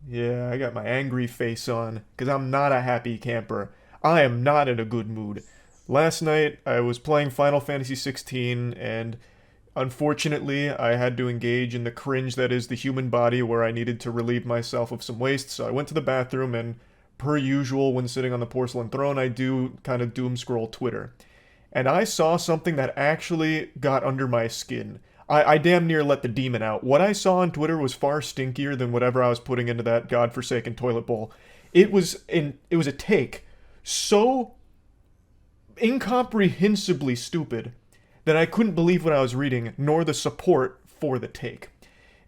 Yeah, I got my angry face on, because I'm not a happy camper. I am not in a good mood. Last night, I was playing Final Fantasy 16, and unfortunately, I had to engage in the cringe that is the human body where I needed to relieve myself of some waste, so I went to the bathroom, and per usual, when sitting on the porcelain throne, I do kind of doom scroll Twitter. And I saw something that actually got under my skin. I damn near let the demon out. What I saw on Twitter was far stinkier than whatever I was putting into that godforsaken toilet bowl. It was a take so incomprehensibly stupid that I couldn't believe what I was reading, nor the support for the take.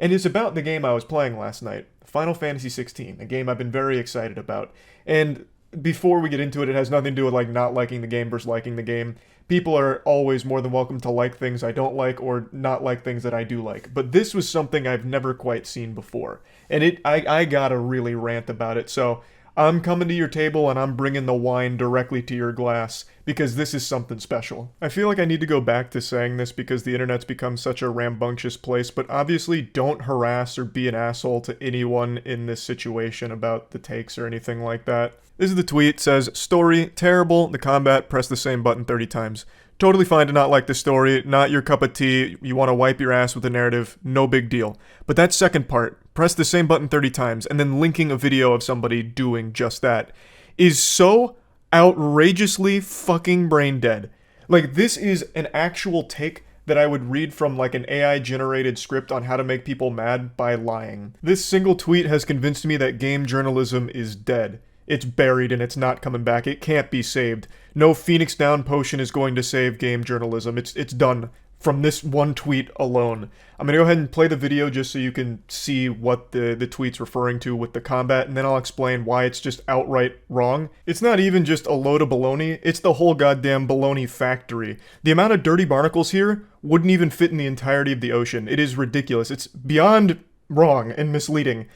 And it's about the game I was playing last night, Final Fantasy 16, a game I've been very excited about. And before we get into it, it has nothing to do with like not liking the game versus liking the game. People are always more than welcome to like things I don't like or not like things that I do like. But this was something I've never quite seen before. And I gotta really rant about it. So I'm coming to your table and I'm bringing the wine directly to your glass because this is something special. I feel like I need to go back to saying this because the internet's become such a rambunctious place, but obviously don't harass or be an asshole to anyone in this situation about the takes or anything like that. This is the tweet. It says, story, terrible, the combat, press the same button 30 times. Totally fine to not like the story, not your cup of tea, you want to wipe your ass with the narrative, no big deal. But that second part, press the same button 30 times, and then linking a video of somebody doing just that, is so outrageously fucking brain dead. Like, this is an actual take that I would read from like an AI generated script on how to make people mad by lying. This single tweet has convinced me that game journalism is dead. It's buried and it's not coming back. It can't be saved. No Phoenix Down potion is going to save game journalism. It's done from this one tweet alone. I'm going to go ahead and play the video just so you can see what the tweet's referring to with the combat, and then I'll explain why it's just outright wrong. It's not even just a load of baloney, it's the whole goddamn baloney factory. The amount of dirty barnacles here wouldn't even fit in the entirety of the ocean. It is ridiculous. It's beyond wrong and misleading.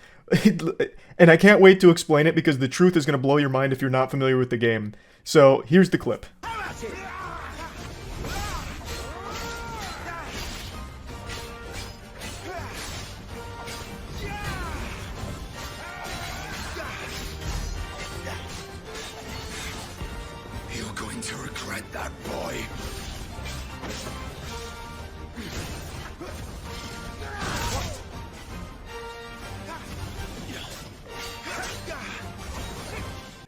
And I can't wait to explain it because the truth is going to blow your mind if you're not familiar with the game. So, here's the clip. You're going to regret that, boy.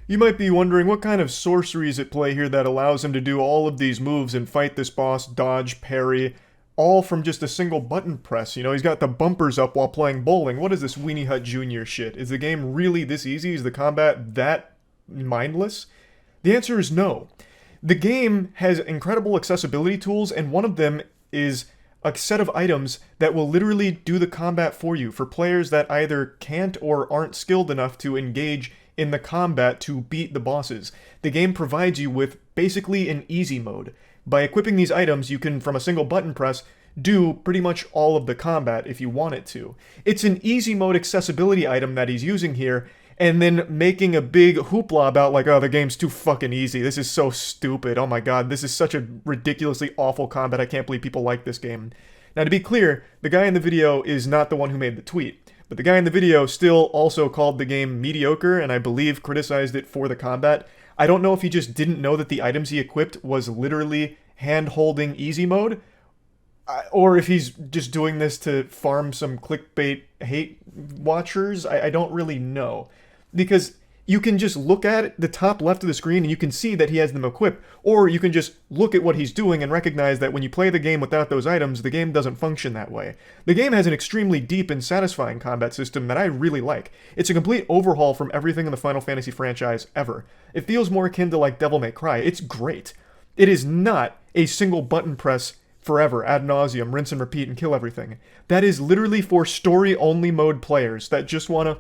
You might be wondering what kind of sorcery is at play here that allows him to do all of these moves and fight this boss, dodge, parry, all from just a single button press. You know, he's got the bumpers up while playing bowling. What is this Weenie Hut Jr. shit? Is the game really this easy? Is the combat that mindless? The answer is no. The game has incredible accessibility tools, and one of them is a set of items that will literally do the combat for you for players that either can't or aren't skilled enough to engage in the combat to beat the bosses. The game provides you with basically an easy mode. By equipping these items, you can, from a single button press, do pretty much all of the combat if you want it to. It's an easy mode accessibility item that he's using here, and then making a big hoopla about like, oh, the game's too fucking easy. This is so stupid. Oh my god, this is such a ridiculously awful combat. I can't believe people like this game. Now, to be clear, the guy in the video is not the one who made the tweet. But the guy in the video still also called the game mediocre, and I believe criticized it for the combat. I don't know if he just didn't know that the items he equipped was literally hand-holding easy mode, or if he's just doing this to farm some clickbait hate watchers. I don't really know. Because you can just look at the top left of the screen and you can see that he has them equipped, or you can just look at what he's doing and recognize that when you play the game without those items, the game doesn't function that way. The game has an extremely deep and satisfying combat system that I really like. It's a complete overhaul from everything in the Final Fantasy franchise ever. It feels more akin to like Devil May Cry. It's great. It is not a single button press forever, ad nauseum, rinse and repeat and kill everything. That is literally for story-only mode players that just want to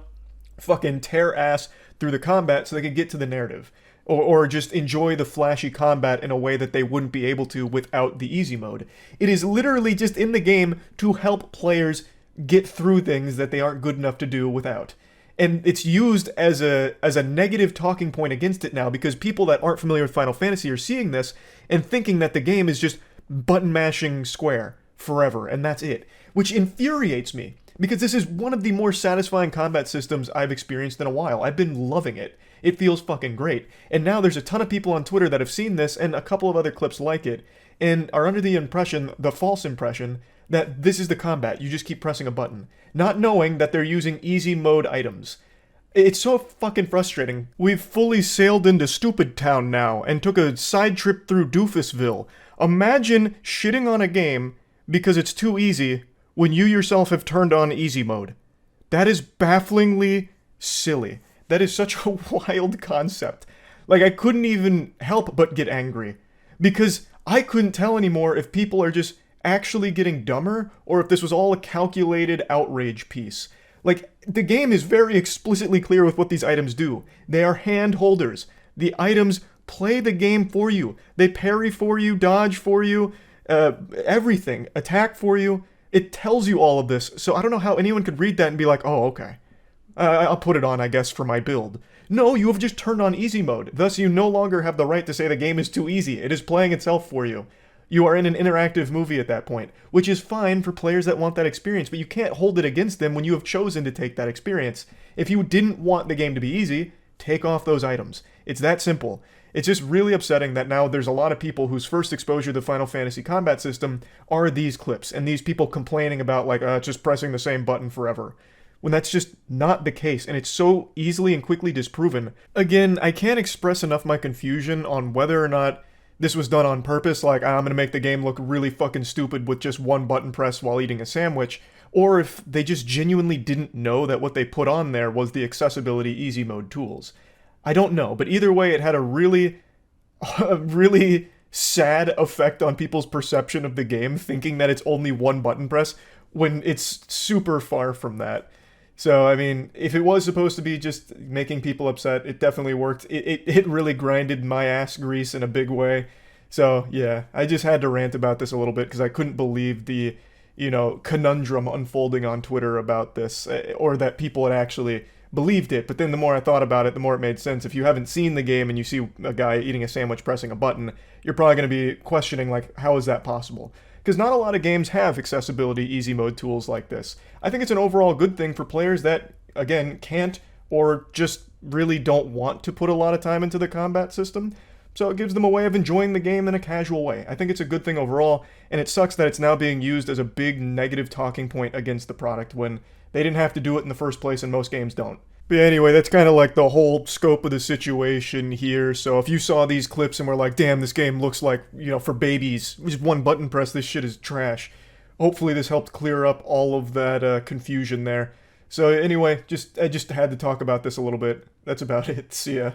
fucking tear ass through the combat so they can get to the narrative. Or just enjoy the flashy combat in a way that they wouldn't be able to without the easy mode. It is literally just in the game to help players get through things that they aren't good enough to do without. And it's used as a negative talking point against it now because people that aren't familiar with Final Fantasy are seeing this and thinking that the game is just button mashing square forever, and that's it. Which infuriates me. because this is one of the more satisfying combat systems I've experienced in a while. I've been loving it. It feels fucking great. And now there's a ton of people on Twitter that have seen this and a couple of other clips like it and are under the impression, the false impression, that this is the combat. You just keep pressing a button, not knowing that they're using easy mode items. It's so fucking frustrating. We've fully sailed into Stupid Town now and took a side trip through Doofusville. Imagine shitting on a game because it's too easy when you yourself have turned on easy mode. That is bafflingly silly. That is such a wild concept. Like, I couldn't even help but get angry. Because I couldn't tell anymore if people are just actually getting dumber or if this was all a calculated outrage piece. Like, the game is very explicitly clear with what these items do. They are hand holders. The items play the game for you. They parry for you, dodge for you, everything. Attack for you. It tells you all of this, so I don't know how anyone could read that and be like, oh, okay. I'll put it on, I guess, for my build. No, you have just turned on easy mode. Thus, you no longer have the right to say the game is too easy. It is playing itself for you. You are in an interactive movie at that point, which is fine for players that want that experience, but you can't hold it against them when you have chosen to take that experience. If you didn't want the game to be easy, take off those items. It's that simple. It's just really upsetting that now there's a lot of people whose first exposure to the Final Fantasy combat system are these clips, and these people complaining about, like, just pressing the same button forever, when that's just not the case, and it's so easily and quickly disproven. Again, I can't express enough my confusion on whether or not this was done on purpose, like, I'm gonna make the game look really fucking stupid with just one button press while eating a sandwich, or if they just genuinely didn't know that what they put on there was the accessibility easy mode tools. I don't know, but either way, it had a really sad effect on people's perception of the game, thinking that it's only one button press, when it's super far from that. So, I mean, if it was supposed to be just making people upset, it definitely worked. It really grinded my ass grease in a big way. So, yeah, I just had to rant about this a little bit because I couldn't believe the, conundrum unfolding on Twitter about this, or that people had actually believed it. But then the more I thought about it, the more it made sense. If you haven't seen the game and you see a guy eating a sandwich pressing a button, you're probably going to be questioning, like, how is that possible? Because not a lot of games have accessibility easy mode tools like this. I think it's an overall good thing for players that, again, can't or just really don't want to put a lot of time into the combat system. So it gives them a way of enjoying the game in a casual way. I think it's a good thing overall, and it sucks that it's now being used as a big negative talking point against the product when they didn't have to do it in the first place and most games don't. But anyway, that's kind of like the whole scope of the situation here. So if you saw these clips and were like, damn, this game looks like, for babies, just one button press, this shit is trash. Hopefully this helped clear up all of that confusion there. So anyway, I just had to talk about this a little bit. That's about it. See ya.